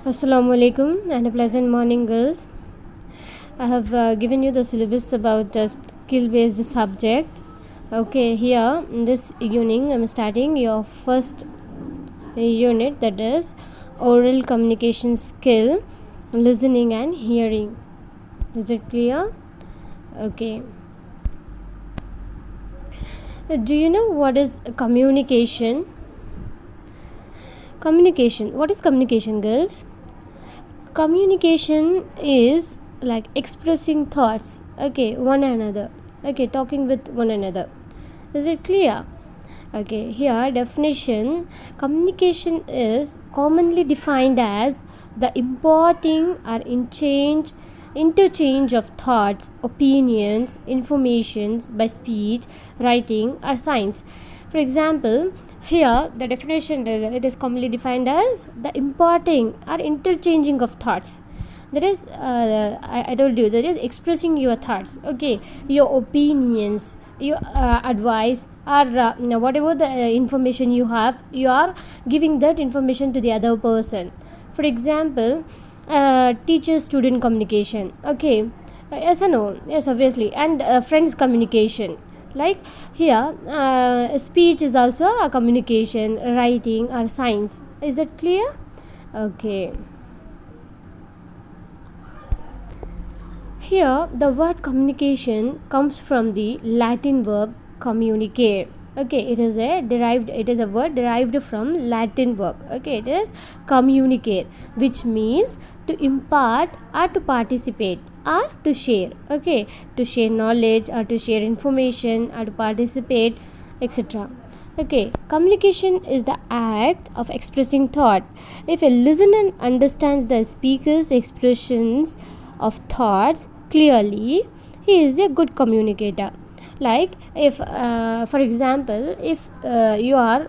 Assalamu alaikum and a pleasant morning, girls. I have given you the syllabus about the skill based subject. Okay, here in this evening, I'm starting your first unit, that is oral communication skill, listening and hearing. Is it clear? Okay. Do you know what is communication? Communication. What is communication, girls? Communication is like expressing thoughts, one another, talking with one another. Is it clear? Okay, here definition: communication is commonly defined as the importing or interchange of thoughts, opinions, informations by speech, writing or signs. For example, here the definition is, it is commonly defined as the importing or interchanging of thoughts. That is, I told you, that is expressing your thoughts, your opinions, your advice, or whatever the information you have, you are giving that information to the other person. For example, teacher student communication, yes or no? Yes, obviously. And friends communication, like here speech is also a communication, writing or signs. Is it clear? Okay. Here the word communication comes from the Latin verb communicare. It is a word derived from Latin verb. It is communicare, which means to impart or to participate or to share. To share knowledge or to share information or to participate, etc. Communication is the act of expressing thought. If a listener understands the speaker's expressions of thoughts clearly, he is a good communicator. Like if for example, if you are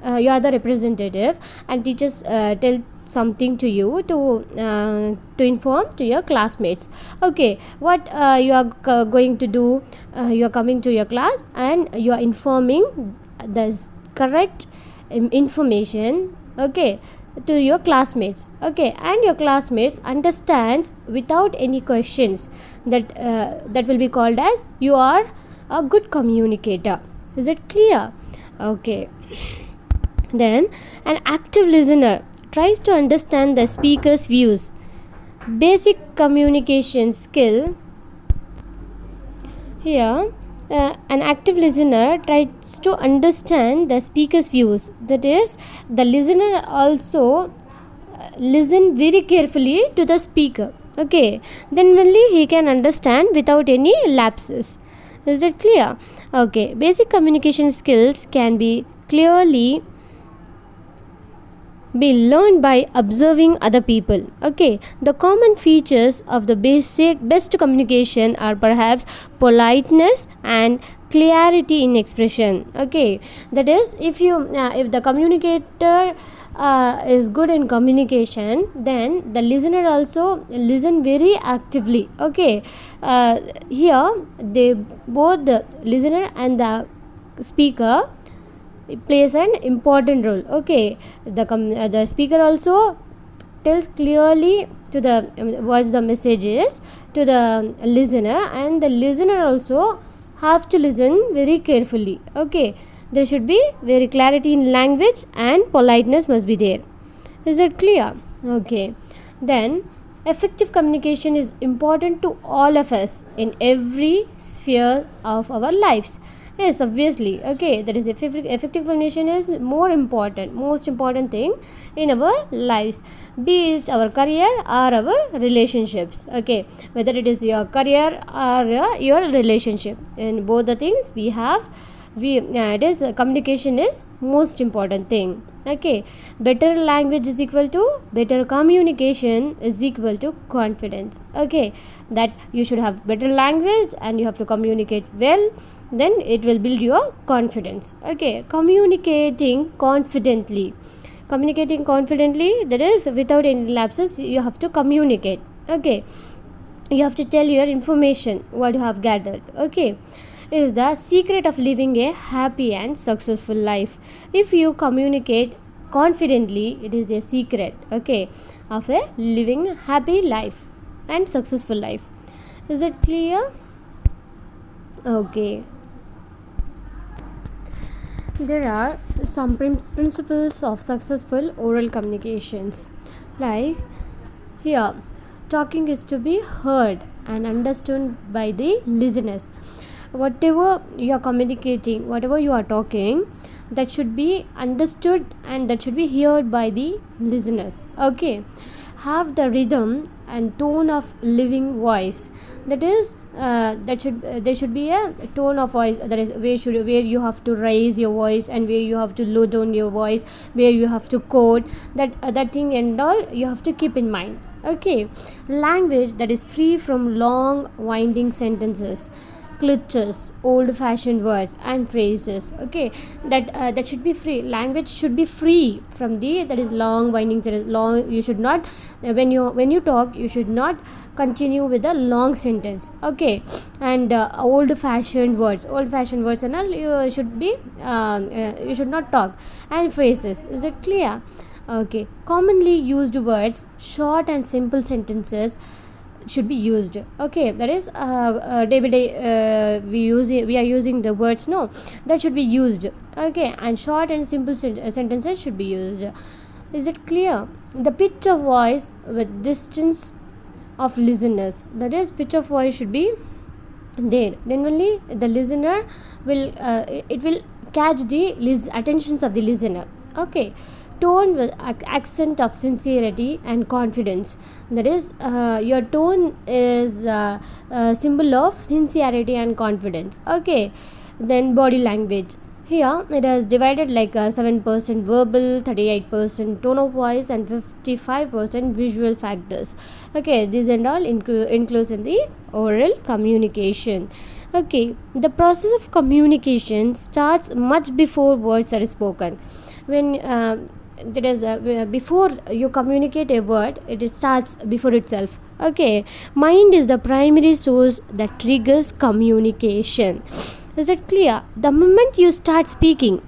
the representative and teachers tell something to you to inform to your classmates. What you are going to do, you are coming to your class and you are informing the correct information to your classmates, and your classmates understands without any questions. That will be called as you are a good communicator. Is it clear? Then an active listener tries to understand the speaker's views. Basic communication skill. Here an active listener tries to understand the speaker's views. That is, the listener also listen very carefully to the speaker. Then only he can understand without any lapses. Is that clear? Basic communication skills can be clearly be learned by observing other people. The common features of the best communication are perhaps politeness and clarity in expression. That is, if the communicator is good in communication, then the listener also listen very actively. Here they both, the listener and the speaker, it plays an important role. The speaker also tells clearly to the what the message is to the listener, and the listener also have to listen very carefully. There should be very clarity in language and politeness must be there. Is it clear? Then effective communication is important to all of us in every sphere of our lives. Yes, obviously. That is, effective communication is most important thing in our lives, be it our career or our relationships. Whether it is your career or your relationship, in both the things it is communication is most important thing. Better language is equal to better communication is equal to confidence. That you should have better language and you have to communicate well, then it will build your confidence. Communicating confidently, that is without any lapses, you have to communicate. You have to tell your information what you have gathered. Is the secret of living a happy and successful life. If you communicate confidently, it is a secret, okay, of a living happy life and successful life. Is it clear? Okay. There are some principles of successful oral communications. Like here, talking is to be heard and understood by the listeners. Whatever you are communicating, whatever you are talking, that should be understood and that should be heard by the listeners. Okay, have the rhythm and tone of living voice. That is, there should be a tone of voice, that is where you have to raise your voice and where you have to low down your voice, where you have to quote that thing and all you have to keep in mind. Okay, language that is free from long winding sentences, cliches, old fashioned words and phrases. Okay, that should be free. Language should be free from the that is long windings, that is long. You should not, when you talk, you should not continue with a long sentence. Okay, and old fashioned words and all, you should be you should not talk. And phrases, is it clear? Okay, commonly used words, short and simple sentences should be used. Okay, that is day by day we are using the words, no, that should be used. Okay, and short and simple sentences should be used. Is it clear? The pitch of voice with distance of listeners, that is pitch of voice should be there, then only the listener will it will catch the attentions of the listener. Okay, tone with accent of sincerity and confidence, that is your tone is symbol of sincerity and confidence. Okay, then body language, here it is divided like 7% verbal, 38% tone of voice and 55% visual factors. Okay, these and all includes in the oral communication. Okay, the process of communication starts much before words are spoken. When that is before you communicate a word, it starts before itself. Okay, mind is the primary source that triggers communication. Is it clear? The moment you start speaking,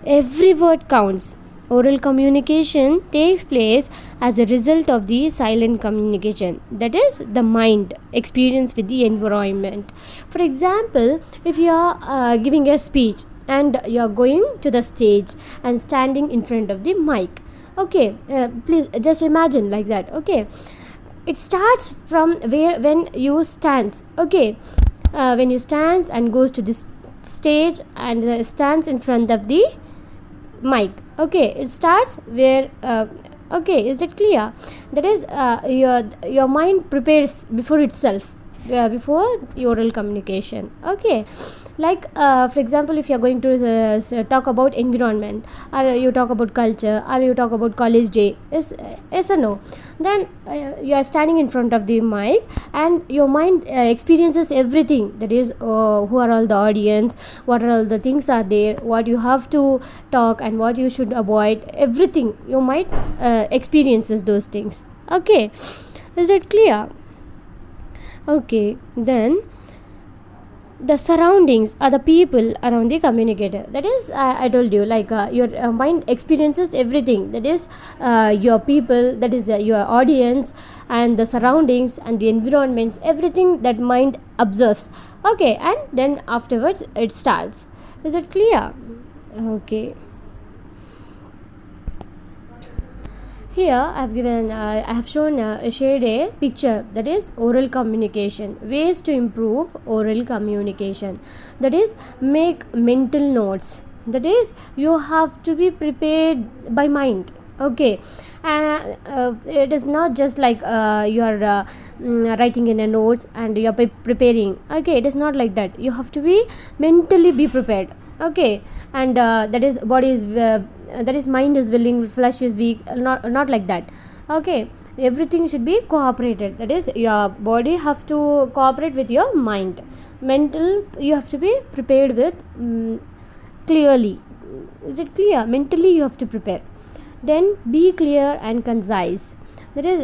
every word counts. Oral communication takes place as a result of the silent communication, that is the mind experience with the environment. For example, if you are giving a speech and you are going to the stage and standing in front of the mic. Okay, please just imagine like that. Okay, it starts from when you stands. Okay, when you stands and goes to this stage and stands in front of the mic. Okay, it starts where okay, is it clear? That is your mind prepares before itself, before the oral communication. Okay, like for example, if you are going to talk about environment, or you talk about culture, or you talk about college day, yes or no, then you are standing in front of the mic and your mind experiences everything, that is who are all the audience, what are all the things are there, what you have to talk and what you should avoid, everything your mind experiences those things. Okay, is it clear? Okay, then the surroundings are the people around the communicator, that is I told you, like your mind experiences everything, that is your people, that is your audience and the surroundings and the environments, everything that mind observes. Okay, and then afterwards it starts. Is it clear? Okay, here I have shown shared a picture, that is oral communication, ways to improve oral communication, that is make mental notes, that is you have to be prepared by mind. Okay, it is not just like you are writing in a notes and you are preparing. Okay, it is not like that, you have to be mentally be prepared. Okay, and that is body is that is mind is willing, flesh is weak, not like that. Okay, everything should be cooperated, that is your body have to cooperate with your mind. Mental, you have to be prepared with clearly. Is it clear? Mentally you have to prepare. Then be clear and concise, that is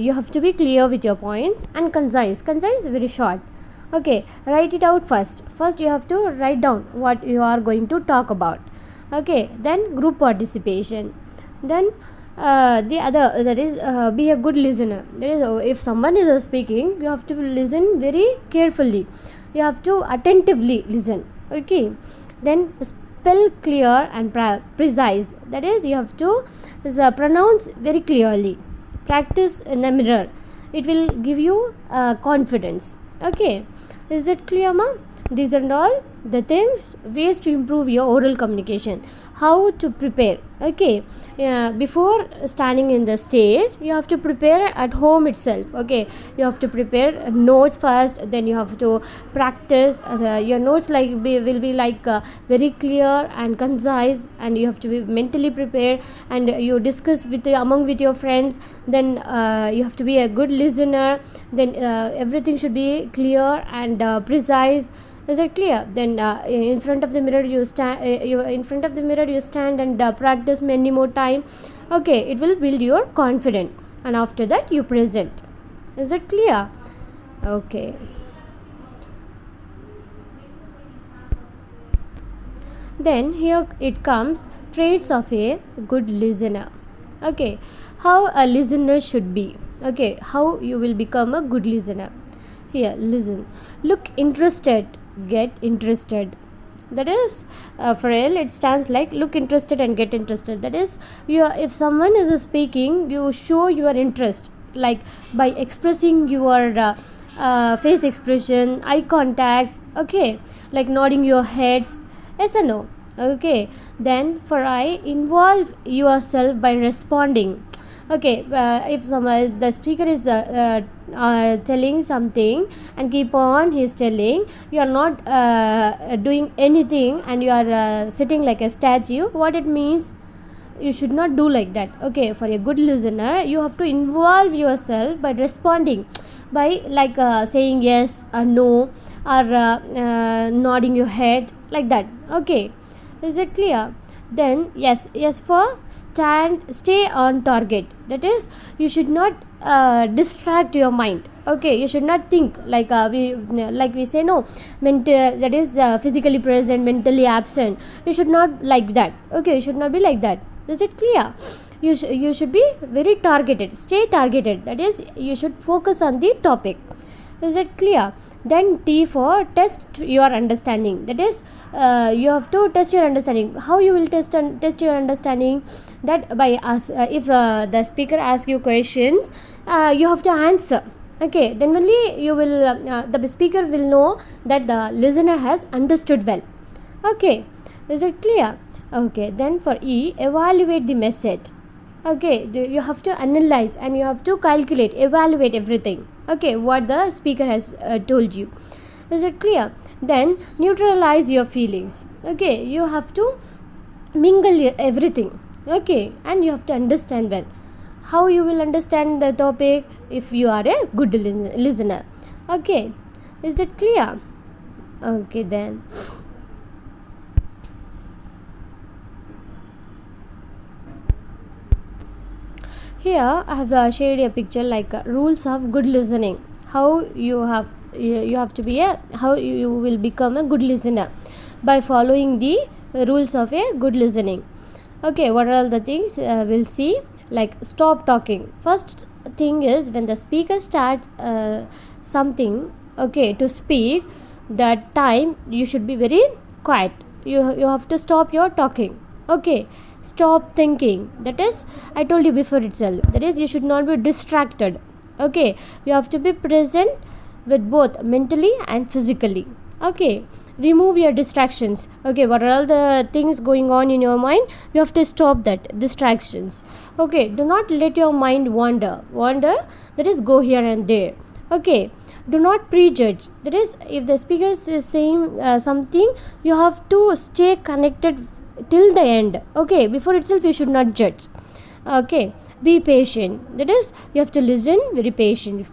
you have to be clear with your points and concise is very short. Okay, write it out first you have to write down what you are going to talk about. Okay, then group participation. Then the other, that is be a good listener. That is, if someone is speaking, you have to listen very carefully, you have to attentively listen. Okay, then spell clear and precise. That is, you have to pronounce very clearly. Practice in the mirror, it will give you confidence. Okay, is it clear, ma'am? These are all the things, ways to improve your oral communication. How to prepare? Okay, before standing in the stage, you have to prepare at home itself. Okay, you have to prepare notes first, then you have to practice your notes, like will be like very clear and concise, and you have to be mentally prepared, and you discuss with among with your friends. Then you have to be a good listener, then everything should be clear and precise. Is it clear? Then in front of the mirror you stand, and practice many more time. Okay, it will build your confidence, and after that you present. Is it clear? Okay, then here it comes, traits of a good listener. Okay, how a listener should be. Okay, how you will become a good listener. Here, listen, look interested, get interested. That is, for L it stands like look interested and get interested. That is, you, if someone is speaking, you show your interest, like by expressing your face expression, eye contacts. Okay, like nodding your heads, yes or no. Okay, then for I, involve yourself by responding. Okay, if the speaker is telling something and keep on he's telling, you are not doing anything, and you are sitting like a statue, what it means? You should not do like that. Okay, for a good listener, you have to involve yourself by responding, by like saying yes or no, or nodding your head, like that. Okay, is it clear? Then yes for stay on target. That is, you should not distract your mind. Okay, you should not think like we say no, that is physically present, mentally absent. You should not like that. Okay, you should not be like that. Is it clear? You should be very targeted, stay targeted. That is, you should focus on the topic. Is it clear? Then T for test your understanding. That is, you have to test your understanding. How you will test your understanding? That by if the speaker asks you questions, you have to answer. Okay, then only you will the speaker will know that the listener has understood well. Okay, is it clear? Okay, then for E, evaluate the message. Okay, you have to analyze and you have to calculate, evaluate everything. Okay, what the speaker has told you. Is it clear? Then neutralize your feelings. Okay, you have to mingle everything. Okay, and you have to understand well. How you will understand the topic? If you are a good listener. Okay, is that clear? Okay, then here I have shared a picture like rules of good listening. How you have to be how you will become a good listener by following the rules of a good listening. Okay, what are all the things we'll see? Like, stop talking. First thing is, when the speaker starts something, okay, to speak, that time you should be very quiet. You have to stop your talking. Okay, stop thinking. That is, I told you before itself, that is, you should not be distracted. Okay, you have to be present with both mentally and physically. Okay, remove your distractions. Okay, what are all the things going on in your mind? You have to stop that distractions. Okay, do not let your mind wander, that is, go here and there. Okay, do not prejudge. That is, if the speaker is saying something, you have to stay connected till the end. Okay, before itself you should not judge. Okay, be patient. That is, you have to listen very patient,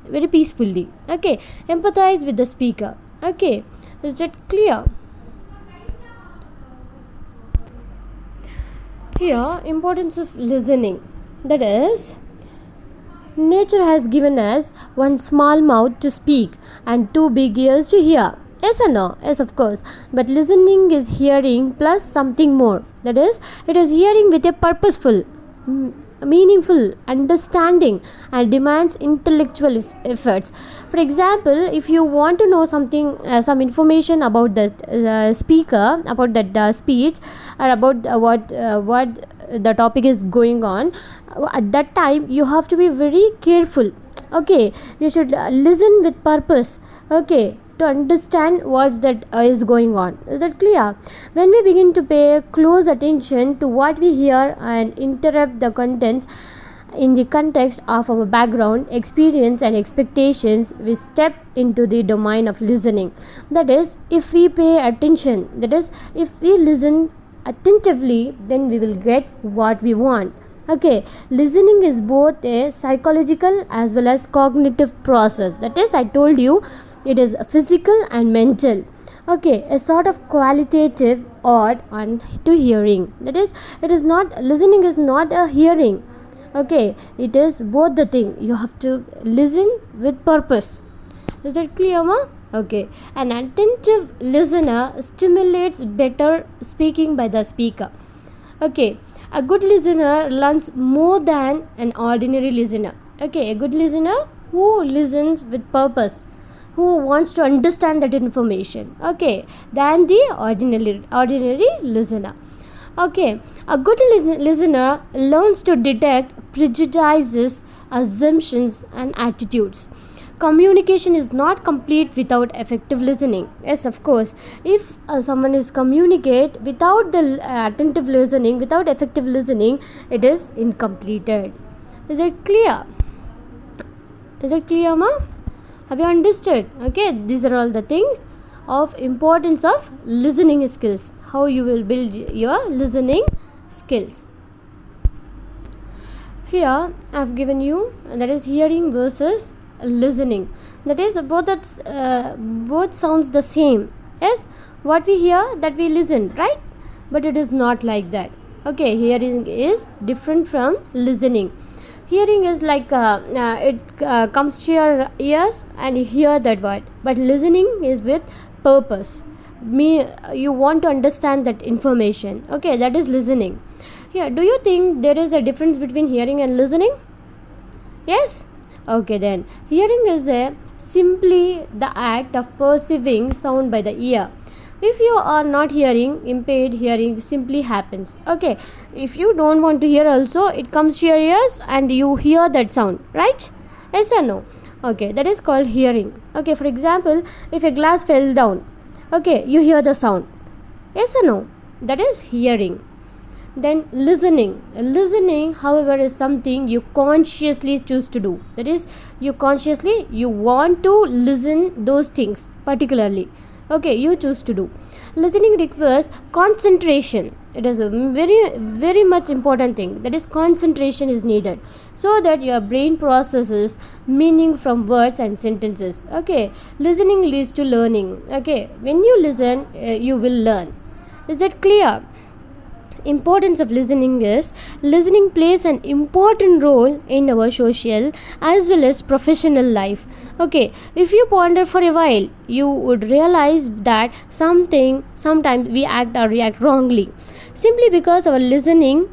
very peacefully. Okay, empathize with the speaker. Okay, is that clear? Here, importance of listening. That is, nature has given us one small mouth to speak and two big ears to hear. Yes or no? Yes, of course. But listening is hearing plus something more. That is, it is hearing with a purposeful, meaningful understanding and demands intellectual efforts. For example, if you want to know something, some information about the speaker, about that speech, or about what the topic is going on, at that time you have to be very careful. Okay, you should listen with purpose. Okay, to understand what that is going on. Is that clear? When we begin to pay close attention to what we hear and interrupt the contents in the context of our background, experience, and expectations, we step into the domain of listening. That is, if we pay attention, that is, if we listen attentively, then we will get what we want. Okay, listening is both a psychological as well as cognitive process. That is, I told you, it is physical and mental. Okay, a sort of qualitative odd on to hearing. That is, it is not, listening is not a hearing. Okay, it is both the thing. You have to listen with purpose. Is that clear, ma? Okay, an attentive listener stimulates better speaking by the speaker. Okay, a good listener learns more than an ordinary listener. Okay, a good listener who listens with purpose, who wants to understand that information, okay, than the ordinary listener. Okay, a good listener learns to detect prejudices, assumptions, and attitudes. Communication is not complete without effective listening. Yes, of course, if someone is communicate without the attentive listening, without effective listening, it is incompleted. Is it clear? Is it clear, ma? Have you understood? Okay, these are all the things of importance of listening skills, how you will build your listening skills. Here I have given you, that is hearing versus listening. That is, both sounds the same. Yes, what we hear, that we listen, right? But it is not like that. Okay, hearing is different from listening. Hearing is like it comes to your ears and you hear that word, but listening is with purpose. You want to understand that information. Okay, that is listening. Here, do you think there is a difference between hearing and listening? Yes. Okay, then hearing is simply the act of perceiving sound by the ear. If you are not hearing, impaired hearing simply happens. Okay, if you don't want to hear also, it comes to your ears and you hear that sound, right? Yes or no? Okay, that is called hearing. Okay, for example, if a glass fell down, okay, you hear the sound. Yes or no? That is hearing. Then listening, however, is something you consciously choose to do. That is, you want to listen those things particularly. Okay, you choose to do. Listening requires concentration. It is a very much important thing. That is, concentration is needed so that your brain processes meaning from words and sentences. Okay, listening leads to learning. Okay, when you listen, you will learn. Is that clear? Importance of listening is, listening plays an important role in our social as well as professional life. Okay, if you ponder for a while, you would realize that sometimes we act or react wrongly simply because our listening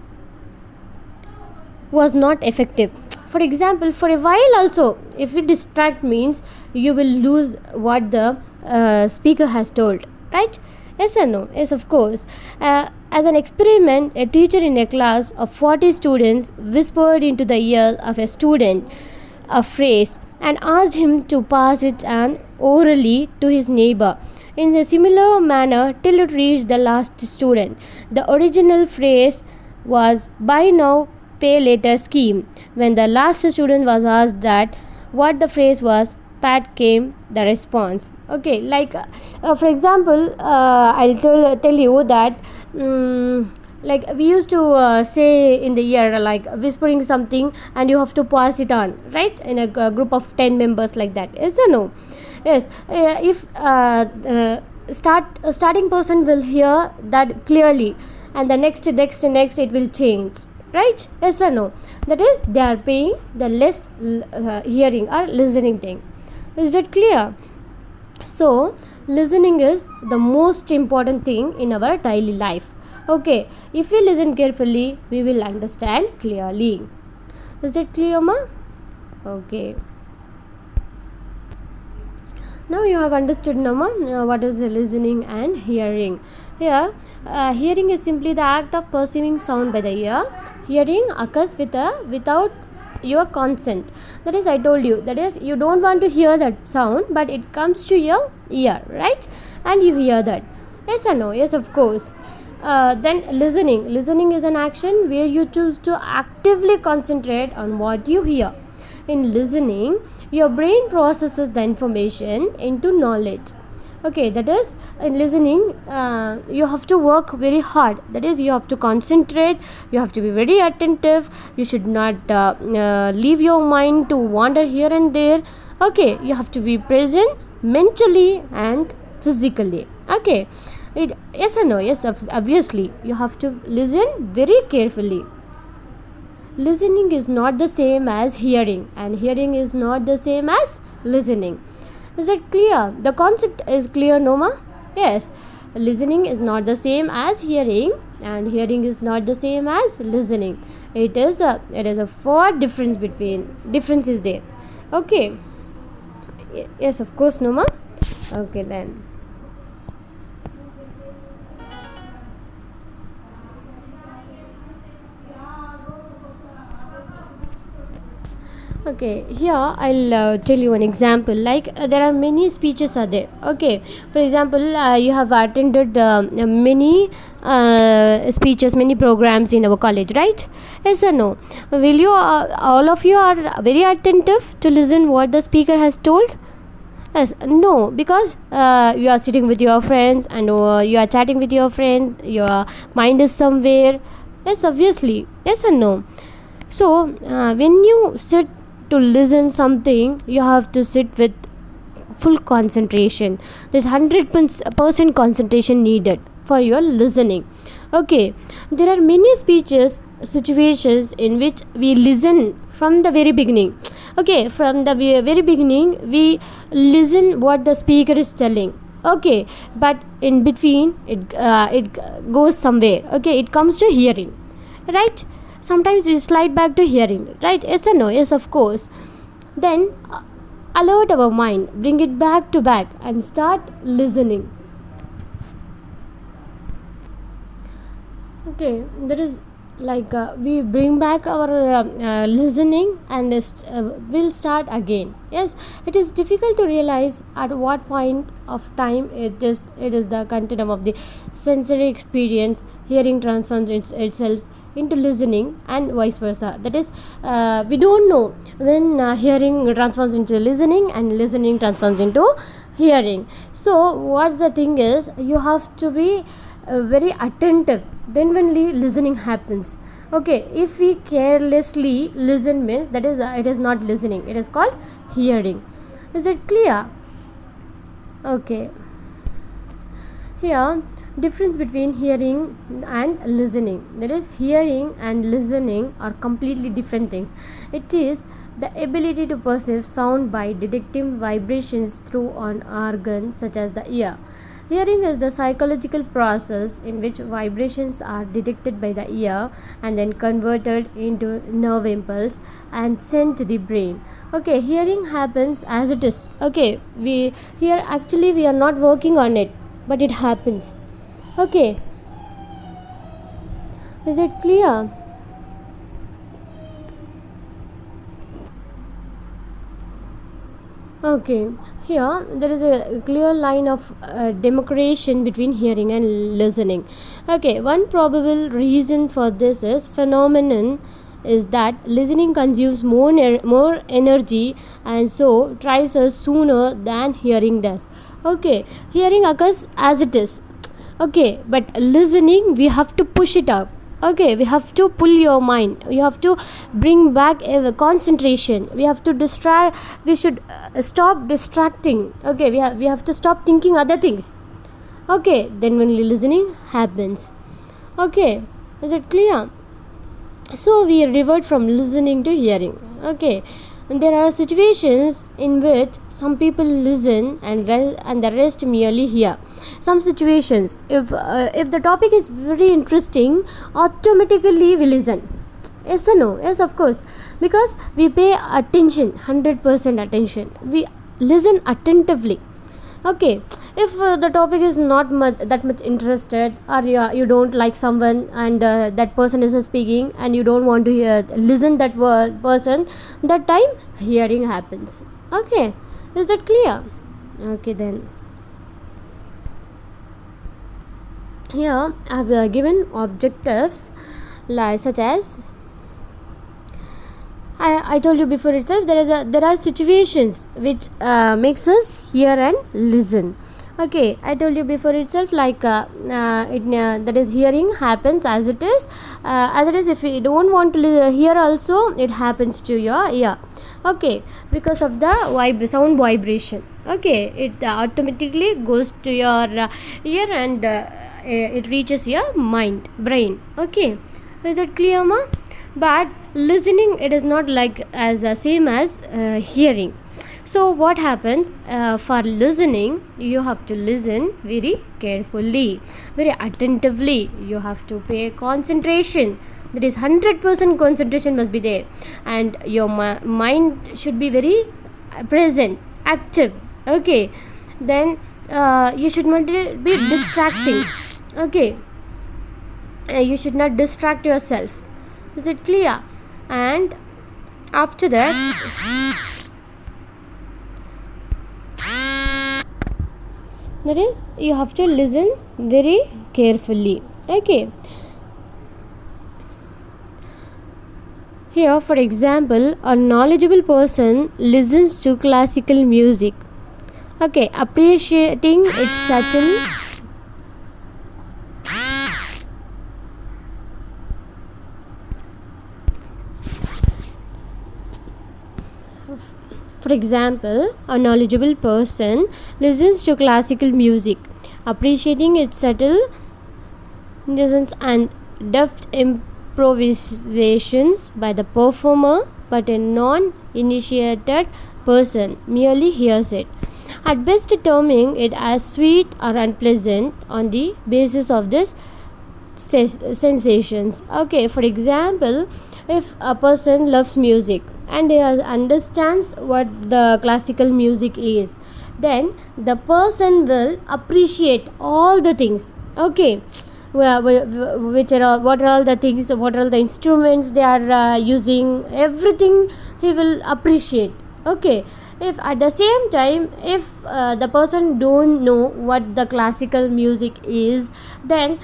was not effective. For example, for a while also, if you distract means you will lose what the speaker has told, right? Yes or no? Yes, of course. As an experiment, a teacher in a class of 40 students whispered into the ear of a student a phrase and asked him to pass it on orally to his neighbor in a similar manner till it reached the last student. The original phrase was "buy now, pay later" scheme. When the last student was asked that what the phrase was, pat came the response. Okay, like for example, I'll tell you that like we used to say in the ear, like whispering something and you have to pass it on, right, in a group of 10 members, like that. Yes or no? Yes. If starting person will hear that clearly and the next it will change, right? Yes or no? That is, they are paying the less hearing or listening thing. Is that clear? So listening is the most important thing in our daily life. Okay, if we listen carefully, we will understand clearly. Is it clear, ma? Okay. Now you have understood, Nama, what is listening and hearing. Here, hearing is simply the act of perceiving sound by the ear. Hearing occurs without your consent. That is, I told you, that is, you don't want to hear that sound, but it comes to your ear, right? And you hear that. Yes or no? Yes, of course. Then listening is an action where you choose to actively concentrate on what you hear. In listening, your brain processes the information into knowledge. Okay, that is, in listening, you have to work very hard. That is, you have to concentrate, you have to be very attentive, you should not leave your mind to wander here and there. Okay, you have to be present mentally and physically. Okay, yes or no? Yes, obviously you have to listen very carefully. Listening is not the same as hearing, and hearing is not the same as listening. Is it clear? The concept is clear, Noma? Yes. Listening is not the same as hearing, and hearing is not the same as listening. It is a far difference is there. Okay. Yes, of course, Noma. Okay then. Okay, here I'll tell you an example. Like there are many speeches are there. Okay, for example, you have attended many speeches, many programs in our college, right? Yes or no? Will you all of you are very attentive to listen what the speaker has told? Yes, no, because you are sitting with your friends and you are chatting with your friends, your mind is somewhere. Yes, obviously. Yes or no? So when you sit to listen something, you have to sit with full concentration. There's 100% concentration needed for your listening. Okay, there are many situations in which we listen from the very beginning. Okay, from the very beginning we listen what the speaker is telling. Okay, but in between it goes somewhere. Okay, it comes to hearing, right? Sometimes we slide back to hearing, right? Yes or no? Yes, of course. Then alert our mind, bring it back to back and start listening. Okay, there is like we bring back our listening and we'll start again. Yes, it is difficult to realize at what point of time it is the continuum of the sensory experience. Hearing transforms itself into listening and vice versa. That is, we don't know when hearing transforms into listening and listening transforms into hearing. So what's the thing is, you have to be very attentive, then only listening happens. Okay, if we carelessly listen means that is it is not listening, it is called hearing. Is it clear? Okay, here difference between hearing and listening. That is, hearing and listening are completely different things. It is the ability to perceive sound by detecting vibrations through an organ such as the ear. Hearing is the psychological process in which vibrations are detected by the ear and then converted into nerve impulse and sent to the brain. Okay, hearing happens as it is. Okay, we are not working on it, but it happens. Okay, is it clear? Okay, here there is a clear line of demarcation between hearing and listening. Okay, one probable reason for this is phenomenon is that listening consumes more energy and so tries us sooner than hearing does. Okay, hearing occurs as it is. Okay, but listening we have to push it up. Okay, we have to pull your mind, you have to bring back a concentration, we have to we should stop distracting. Okay, we have to stop thinking other things. Okay, then only listening happens. Okay, is it clear? So we revert from listening to hearing. Okay, There are situations in which some people listen and the rest merely hear. Some situations, if the topic is very interesting, automatically we listen. Yes or no? Yes, of course, because we pay attention, 100% attention. We listen attentively. Okay, if the topic is not that much interested, or you don't like someone and that person is speaking and you don't want to listen that person, that time hearing happens. Okay, is that clear? Okay, then here I have given objectives such as I told you before itself, there are situations which makes us hear and listen. Okay, I told you before itself, like that is hearing happens as it is. If you don't want to hear also, it happens to your ear. Okay, because of the sound vibration. Okay, it automatically goes to your ear and it reaches your brain. Okay, is that clear, ma? But listening, it is not like as same as hearing. So what happens, for listening, you have to listen very carefully, very attentively. You have to pay concentration. That is 100% concentration must be there, and your mind should be very present, active. Okay, then you should not be distracting. Okay, you should not distract yourself. Is it clear? And after that, that is, you have to listen very carefully. Okay, here for example, a knowledgeable person listens to classical music. Okay, appreciating its subtle. For example, a knowledgeable person listens to classical music, appreciating its subtle nuance and deft improvisations by the performer, but a non-initiated person merely hears it, at best terming it as sweet or unpleasant on the basis of this sensations. Okay, for example, if a person loves music and he understands what the classical music is, then the person will appreciate all the things. Okay, what are all the things, what are all the instruments they are using, everything he will appreciate. Okay, if at the same time, if the person don't know what the classical music is, then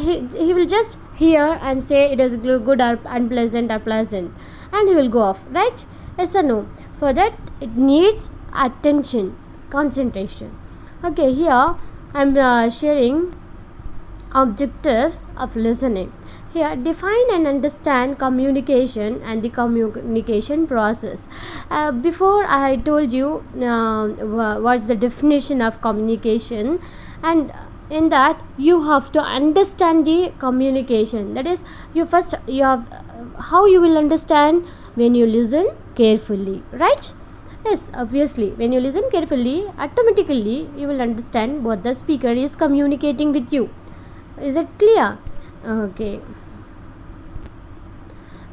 he will just hear and say it is good or unpleasant or pleasant, and he will go off, right? Yes or no? For that, it needs attention, concentration. Okay, here I am sharing objectives of listening. Here, define and understand communication and the communication process. Before I told you what's the definition of communication, and in that you have to understand the communication. That is, you have how you will understand when you listen carefully, right? Yes, obviously, when you listen carefully, automatically you will understand what the speaker is communicating with you. Is it clear? Okay.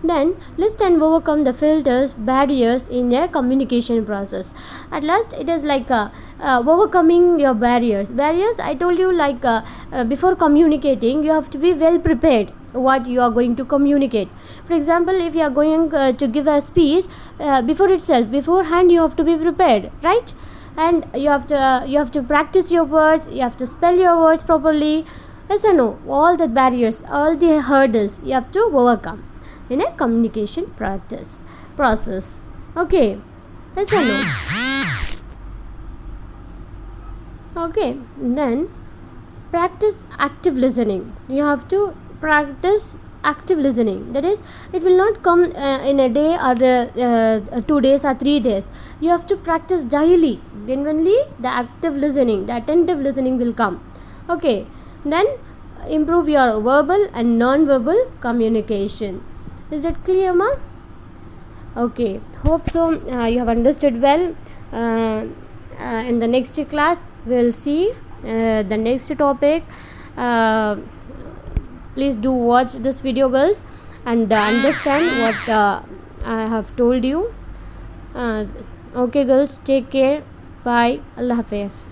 Then list and overcome the filters, barriers in a communication process. At last, it is like overcoming your barriers. Barriers, I told you, like before communicating, you have to be well prepared what you are going to communicate. For example, if you are going to give a speech, beforehand you have to be prepared, right? And you have to practice your words. You have to spell your words properly. Yes or no? All the barriers, all the hurdles you have to overcome in a communication process. Okay, yes or no? Okay, then practice active listening. You have to practice active listening. That is, it will not come in a day or 2 days or 3 days. You have to practice daily. Then only the active listening, the attentive listening will come. Okay, then improve your verbal and non-verbal communication. Is that clear, ma? Okay, hope so. You have understood well. In the next class, we'll see the next topic. Please do watch this video, girls, and understand what I have told you. Okay, girls, take care. Bye. Allah Hafiz.